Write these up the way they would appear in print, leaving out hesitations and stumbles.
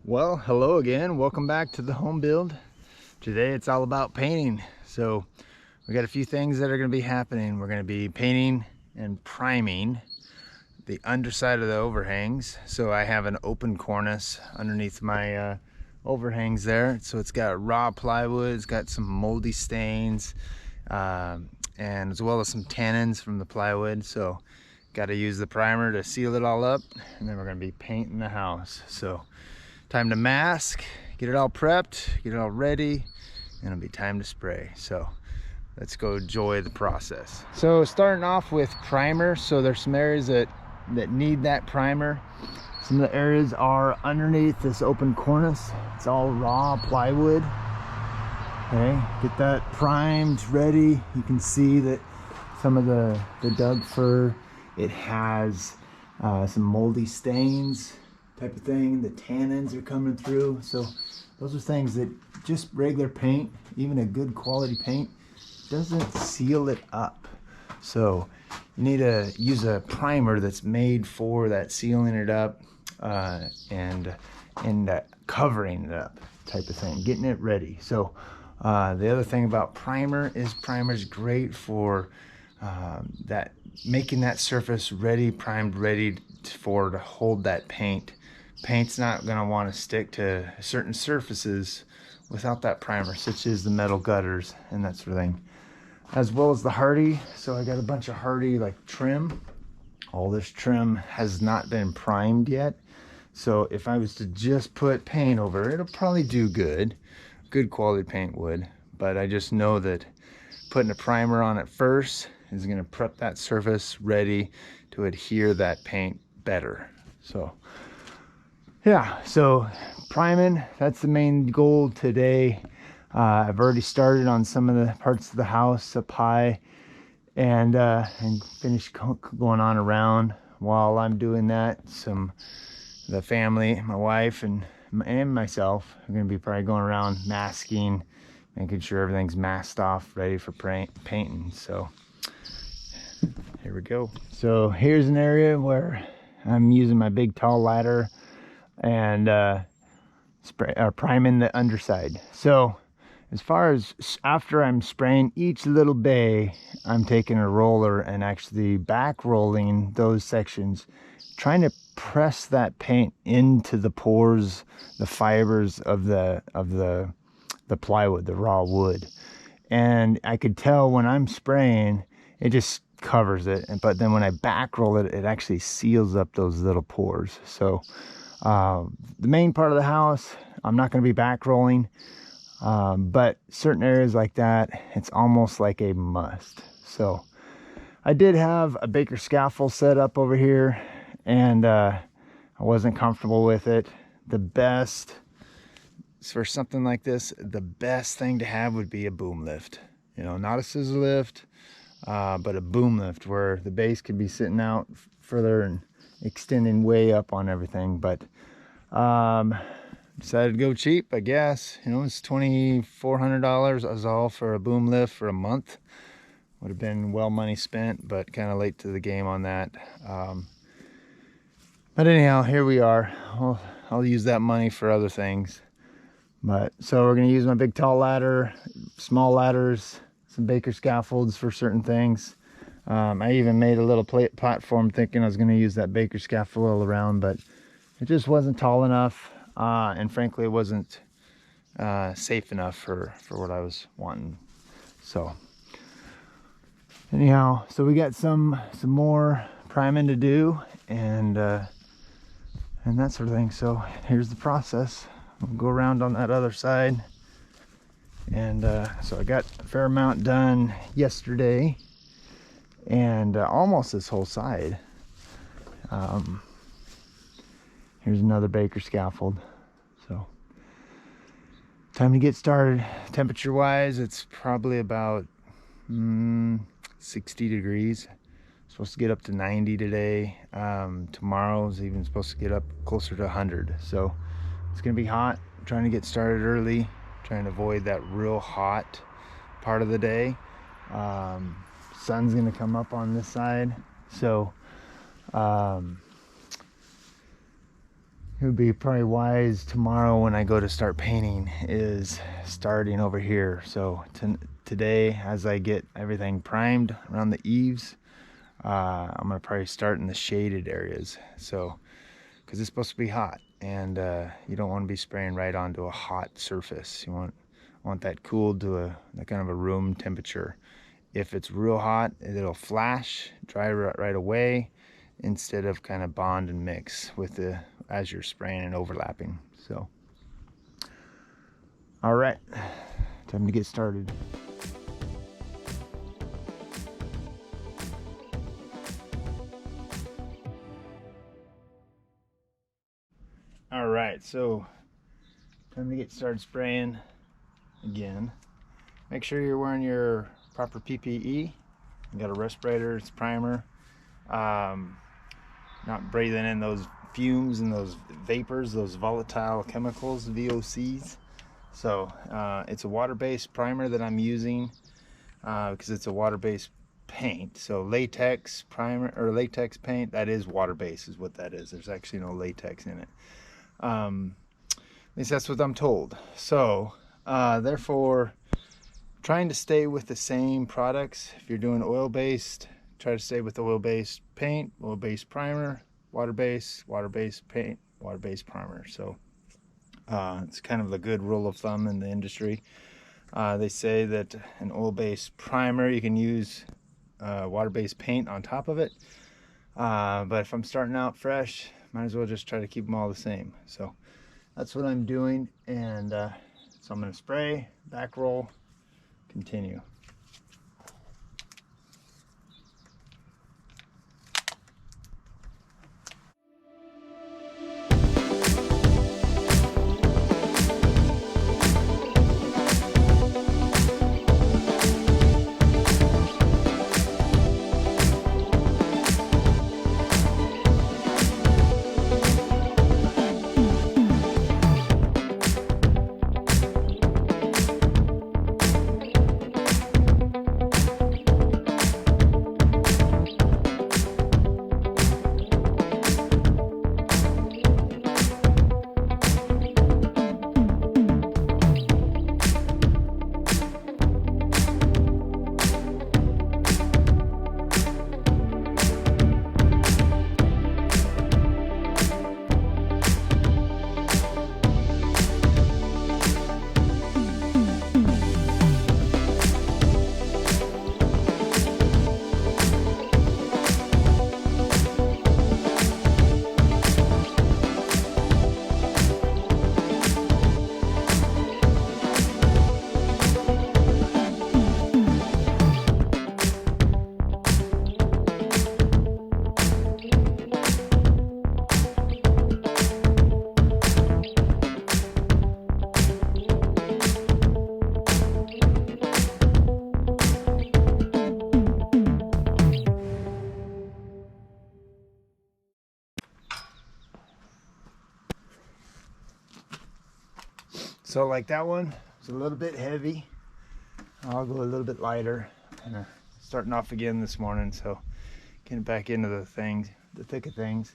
Well, hello again. Welcome back to the home build. Today it's all about painting. So we got a few things that are going to be happening. We're going to be painting and priming the underside of the overhangs. So I have an open cornice underneath my overhangs there. So it's got raw plywood, it's got some moldy stains, and as well as some tannins from the plywood. So got to use the primer to seal it all up, and then we're going to be painting the house. So time to mask, get it all prepped, get it all ready, and it'll be time to spray. So let's go enjoy the process. So starting off with primer. So there's some areas that need that primer. Some of the areas are underneath this open cornice. It's all raw plywood. Okay, get that primed, ready. You can see that some of the Doug fir, it has some moldy stains type of thing. The tannins are coming through. So those are things that just regular paint, even a good quality paint, doesn't seal it up. So you need to use a primer that's made for that sealing it up and covering it up type of thing, getting it ready. So the other thing about primer is primer's great for that, making that surface ready, primed, ready to hold that paint. Paint's not going to want to stick to certain surfaces without that primer, such as the metal gutters and that sort of thing, as well as the Hardie. So I got a bunch of Hardie like trim. All this trim has not been primed yet, so if I was to just put paint over it, it'll probably do good quality paint would, but I just know that putting a primer on it first is going to prep that surface ready to adhere that paint better. So yeah, so priming, that's the main goal today. I've already started on some of the parts of the house up high, and finished going on around. While I'm doing that, the family, my wife and myself are going to be probably going around masking, making sure everything's masked off, ready for painting. So here we go. So here's an area where I'm using my big tall ladder and priming the underside. So as far as after I'm spraying each little bay, I'm taking a roller and actually back rolling those sections, trying to press that paint into the pores, the fibers of the plywood, the raw wood. And I could tell when I'm spraying, it just covers it, but then when I back roll it, it actually seals up those little pores. So the main part of the house, I'm not going to be back rolling, but certain areas like that, it's almost like a must. So I did have a baker scaffold set up over here, and I wasn't comfortable with it. The best for something like this, the best thing to have would be a boom lift. You know, not a scissor lift, but a boom lift where the base could be sitting out further and extending way up on everything. But decided to go cheap, I guess. You know, it's $2,400 was all for a boom lift for a month. Would have been well money spent, but kind of late to the game on that. But anyhow, here we are. I'll use that money for other things. But so we're going to use my big tall ladder, small ladders, some baker scaffolds for certain things. I even made a little platform thinking I was going to use that baker scaffold all around, but it just wasn't tall enough, and frankly it wasn't safe enough for what I was wanting. So anyhow, so we got some more priming to do, and that sort of thing. So here's the process. We'll go around on that other side, and so I got a fair amount done yesterday, and almost this whole side. Here's another baker scaffold. So time to get started. Temperature wise, it's probably about 60 degrees. Supposed to get up to 90 today. Tomorrow's even supposed to get up closer to 100. So it's gonna be hot. I'm trying to get started early, trying to avoid that real hot part of the day. Sun's gonna come up on this side, so would be probably wise tomorrow when I go to start painting is starting over here. So today, as I get everything primed around the eaves, I'm gonna probably start in the shaded areas. So, because it's supposed to be hot, and you don't want to be spraying right onto a hot surface. You want that cooled to a kind of a room temperature. If it's real hot, it'll flash, dry right away, instead of kind of bond and mix with as you're spraying and overlapping. So, all right, time to get started. All right, so time to get started spraying again. Make sure you're wearing your proper PPE. You got a respirator, it's primer. Not breathing in those fumes and those vapors, those volatile chemicals, VOCs. So it's a water-based primer that I'm using because it's a water-based paint. So latex primer or latex paint, that is water-based is what that is. There's actually no latex in it. At least that's what I'm told. So therefore, trying to stay with the same products. If you're doing oil-based, try to stay with oil-based paint, oil-based primer, water-based paint, water-based primer. So it's kind of the good rule of thumb in the industry. They say that an oil-based primer, you can use water-based paint on top of it. But if I'm starting out fresh, might as well just try to keep them all the same. So that's what I'm doing. And so I'm going to spray, back roll, continue. So like that one, it's a little bit heavy. I'll go a little bit lighter. Kind of starting off again this morning, so getting back into the thick of things.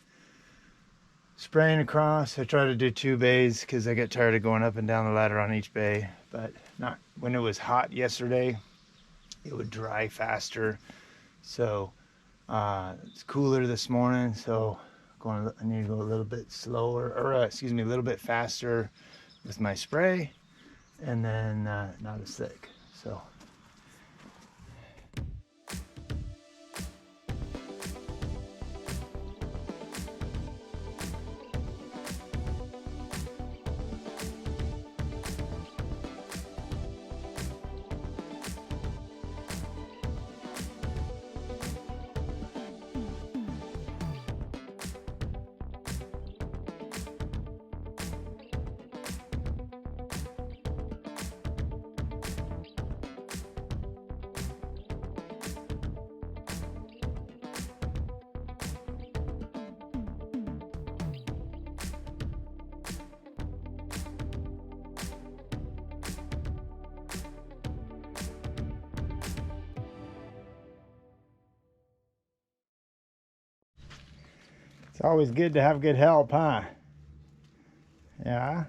Spraying across. I try to do 2 bays because I get tired of going up and down the ladder on each bay. But not when it was hot yesterday, it would dry faster. So it's cooler this morning, so I need to go a little bit slower, or a little bit faster with my spray, and then not as thick. So it's always good to have good help, huh? Yeah.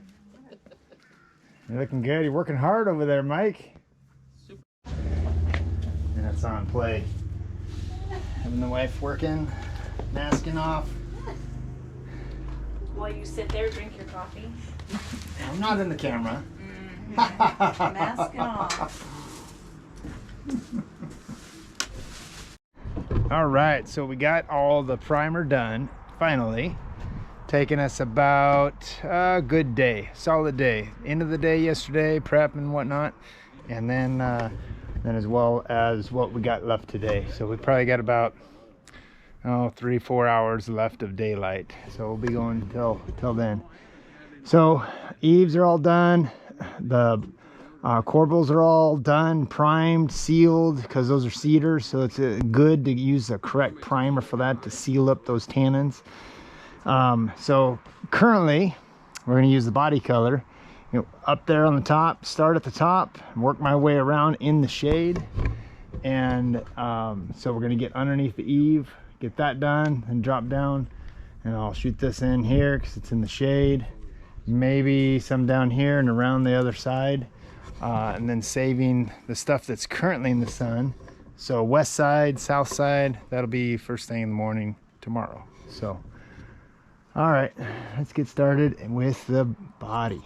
You're looking good. You're working hard over there, Mike. And it's on play. Having the wife working, masking off. While you sit there, drink your coffee. I'm not in the camera. Masking off. All right, so we got all the primer done, finally. Taking us about a good day, solid day. End of the day yesterday, prep and whatnot. And then as well as what we got left today. So we probably got about 3-4 hours left of daylight. So we'll be going till then. So eaves are all done. The corbels are all done, primed, sealed, because those are cedars. So it's good to use the correct primer for that to seal up those tannins. So currently we're going to use the body color, up there on the top, start at the top, work my way around in the shade. And so we're going to get underneath the eave, get that done, and drop down, and I'll shoot this in here because it's in the shade, maybe some down here and around the other side, and then saving the stuff that's currently in the sun. So west side, south side, that'll be first thing in the morning tomorrow. So all right, let's get started with the body.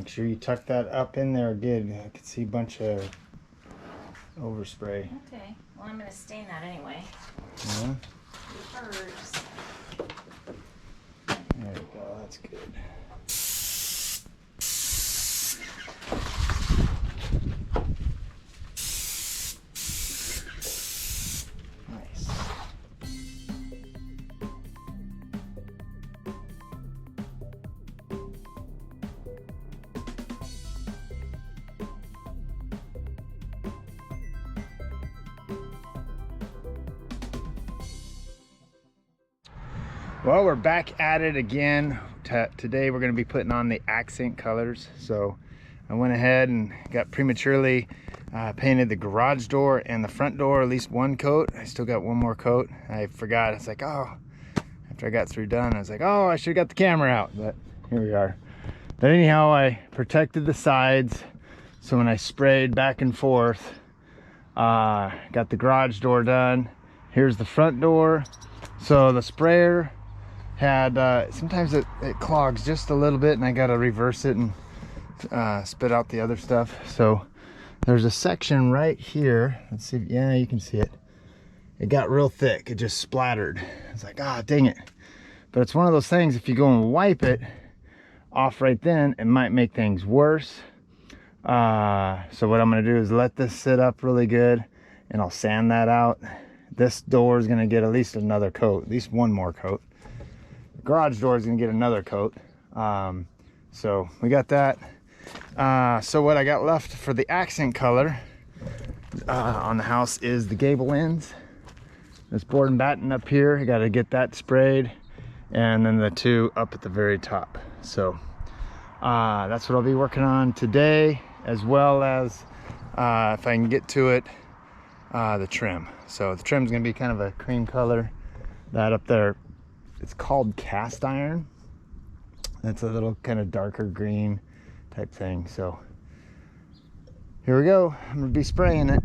Make sure you tuck that up in there good. I can see a bunch of overspray. Okay. Well, I'm gonna stain that anyway. Yeah. First. There we go. That's good. Nice. Well, we're back at it again. Today we're going to be putting on the accent colors. So I went ahead and got prematurely painted the garage door and the front door at least one coat. I still got one more coat. I forgot. It's like, oh, after I got through done, I was like, oh, I should have got the camera out. But here we are. But anyhow, I protected the sides. So when I sprayed back and forth, got the garage door done. Here's the front door. So the sprayer had sometimes it clogs just a little bit, and I got to reverse it and spit out the other stuff. So there's a section right here. Let's see. Yeah, you can see it. It got real thick. It just splattered. It's like, ah, dang it. But it's one of those things, if you go and wipe it off right then, it might make things worse. So what I'm going to do is let this sit up really good, and I'll sand that out. This door is going to get at least another coat, at least one more coat. The garage door is going to get another coat. So we got that. So what I got left for the accent color on the house is the gable ends. This board and batten up here, I got to get that sprayed, and then the two up at the very top. So that's what I'll be working on today, as well as if I can get to it, the trim. So the trim's gonna be kind of a cream color. That up there, it's called cast iron. That's a little kind of darker green type thing. So here we go. I'm gonna be spraying it.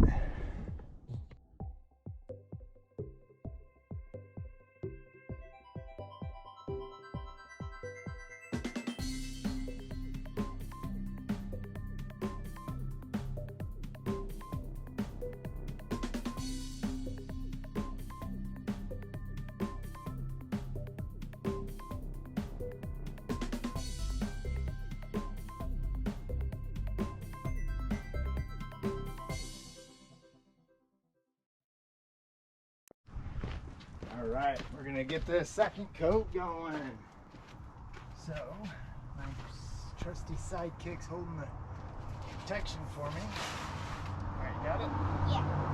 All right, we're gonna get this second coat going. So, my trusty sidekick's holding the protection for me. All right, you got it? Yeah.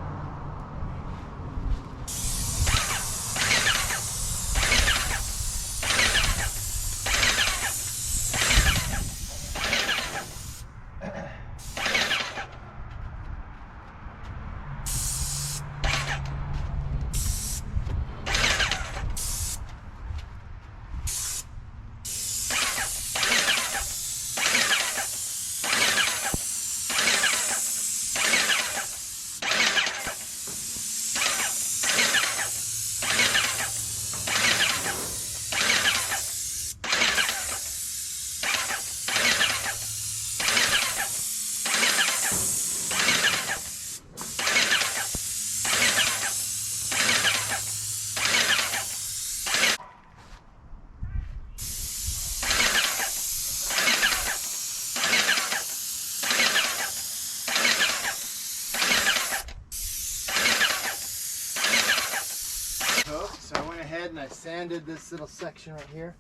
So I went ahead and I sanded this little section right here.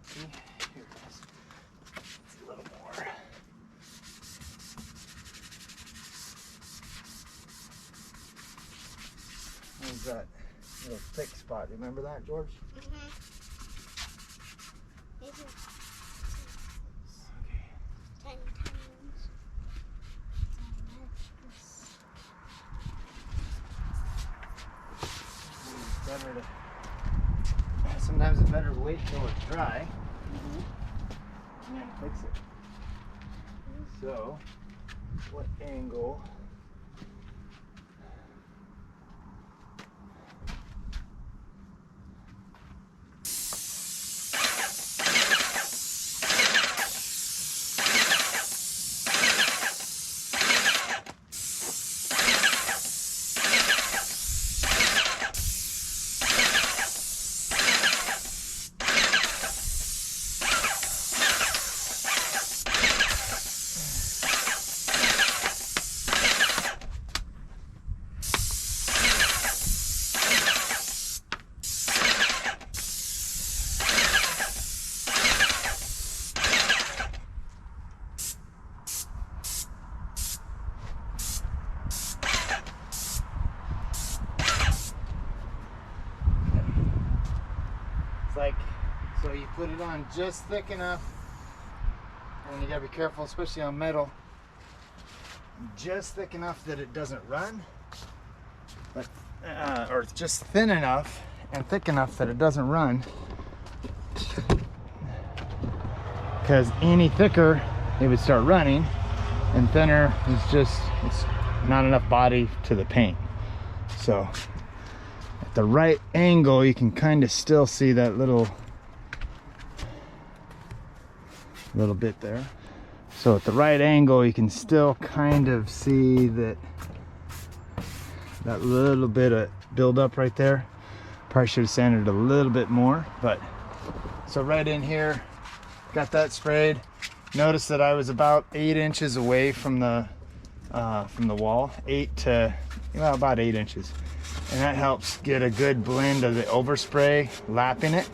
See? Here it is. It's a little more. There's that little thick spot. Remember that, George? Mm-hmm. Tiny, tiny ones. Better to, sometimes it's better to wait till it's dry and then fix it. So, what angle? So you put it on just thick enough, and you gotta be careful, especially on metal, just thick enough that it doesn't run, but or just thin enough and thick enough that it doesn't run, because any thicker it would start running, and thinner is just, it's not enough body to the paint. So at the right angle you can kind of still see that little bit there. So at the right angle you can still kind of see that little bit of buildup right there. Probably should have sanded a little bit more, but so right in here, got that sprayed. Notice that I was about 8 inches away from the wall, about 8 inches, and that helps get a good blend of the overspray, lapping it,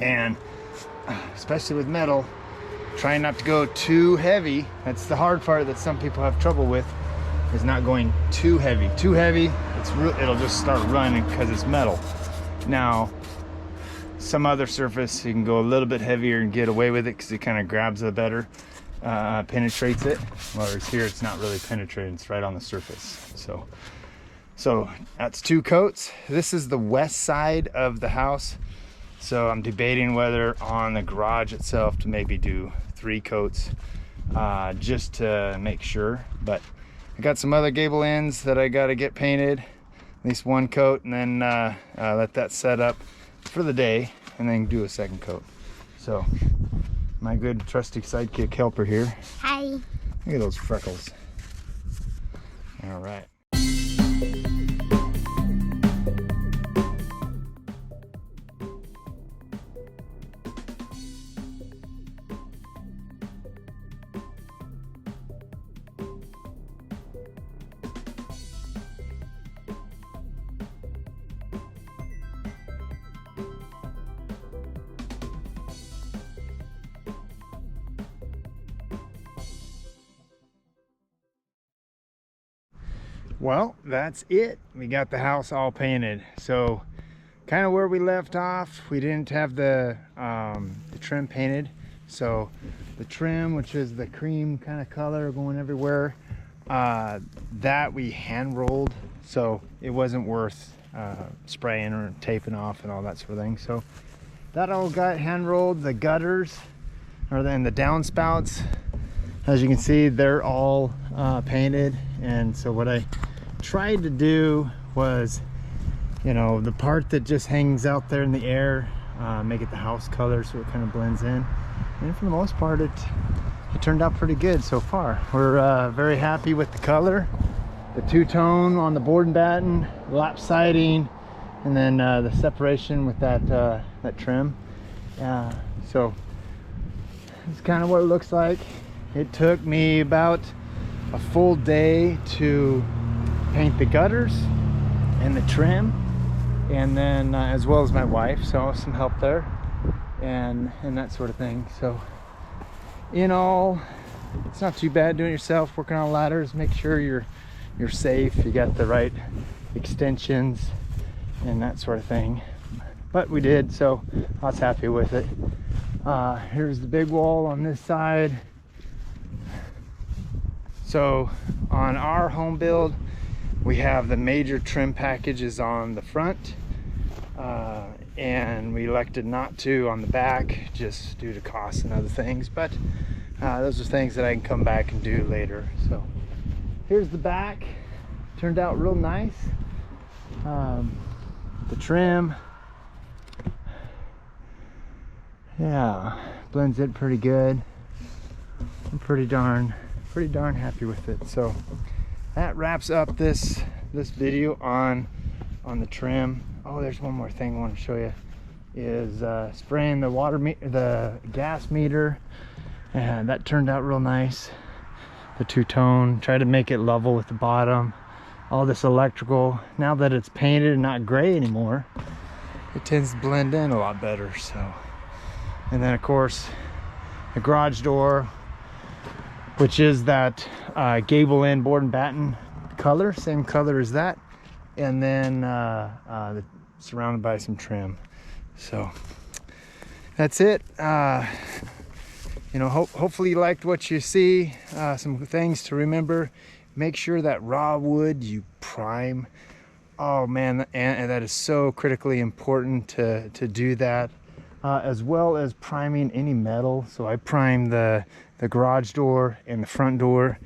and especially with metal, trying not to go too heavy. That's the hard part that some people have trouble with, is not going too heavy. Too heavy, it'll just start running because it's metal. Now, some other surface you can go a little bit heavier and get away with it because it kind of grabs it better, penetrates it. Whereas here it's not really penetrating, it's right on the surface. So that's 2 coats. This is the west side of the house, so I'm debating whether on the garage itself to maybe do 3 coats, just to make sure. But I got some other gable ends that I got to get painted, at least 1 coat, and then let that set up for the day, and then do a 2nd coat. So my good trusty sidekick helper here. Hi. Look at those freckles. All right. Well, that's it. We got the house all painted. So kind of where we left off, we didn't have the trim painted. So the trim, which is the cream kind of color going everywhere, that we hand rolled. So it wasn't worth spraying or taping off and all that sort of thing. So that all got hand rolled. The gutters, or then the downspouts, as you can see, they're all painted. And so what I tried to do was, the part that just hangs out there in the air, make it the house color so it kind of blends in. And for the most part, it turned out pretty good so far. We're very happy with the color, the 2-tone on the board and batten, lap siding, and then the separation with that trim. So it's kind of what it looks like. It took me about a full day to paint the gutters and the trim, and then as well as my wife, so some help there, and that sort of thing. So in all, it's not too bad doing it yourself, working on ladders. Make sure you're safe, you got the right extensions and that sort of thing. But we did, so I was happy with it. Here's the big wall on this side. So on our home build, we have the major trim packages on the front, and we elected not to on the back just due to costs and other things, but those are things that I can come back and do later. So here's the back. Turned out real nice. The trim, yeah, blends in pretty good. I'm pretty darn happy with it. So that wraps up this video on the trim. Oh, there's one more thing I want to show you, is spraying the gas meter, and that turned out real nice. The 2-tone, try to make it level with the bottom. All this electrical, now that it's painted and not gray anymore, it tends to blend in a lot better. So, and then of course the garage door, which is that gable end board and batten color, same color as that, and then surrounded by some trim. So that's it. You know, hopefully you liked what you see. Some things to remember: make sure that raw wood you prime. Oh man, and that is so critically important to do that, as well as priming any metal. So I prime the garage door and the front door.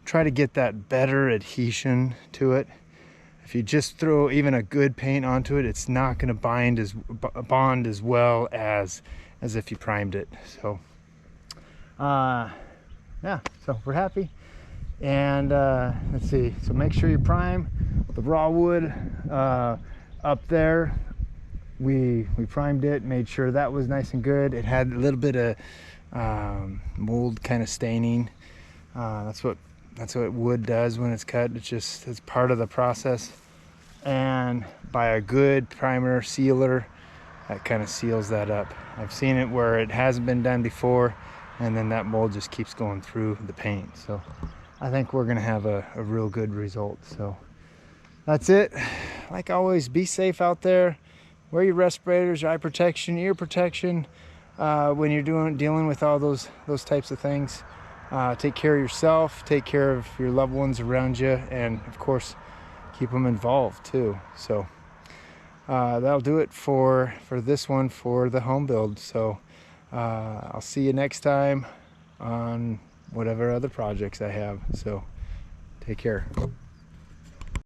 Try to get that better adhesion to it. If you just throw even a good paint onto it, it's not going to bond as well as if you primed it. So yeah, so we're happy. And let's see, so make sure you prime the raw wood up there. We primed it, made sure that was nice and good. It had a little bit of mold kind of staining. That's what wood does when it's cut. It's part of the process. And by a good primer sealer, that kind of seals that up. I've seen it where it hasn't been done before, and then that mold just keeps going through the paint. So I think we're gonna have a real good result. So that's it. Like always, be safe out there. Wear your respirators, your eye protection, ear protection when you're dealing with all those types of things. Take care of yourself, take care of your loved ones around you, and of course keep them involved too. So that'll do it for this one, for the home build. So I'll see you next time on whatever other projects I have. So take care.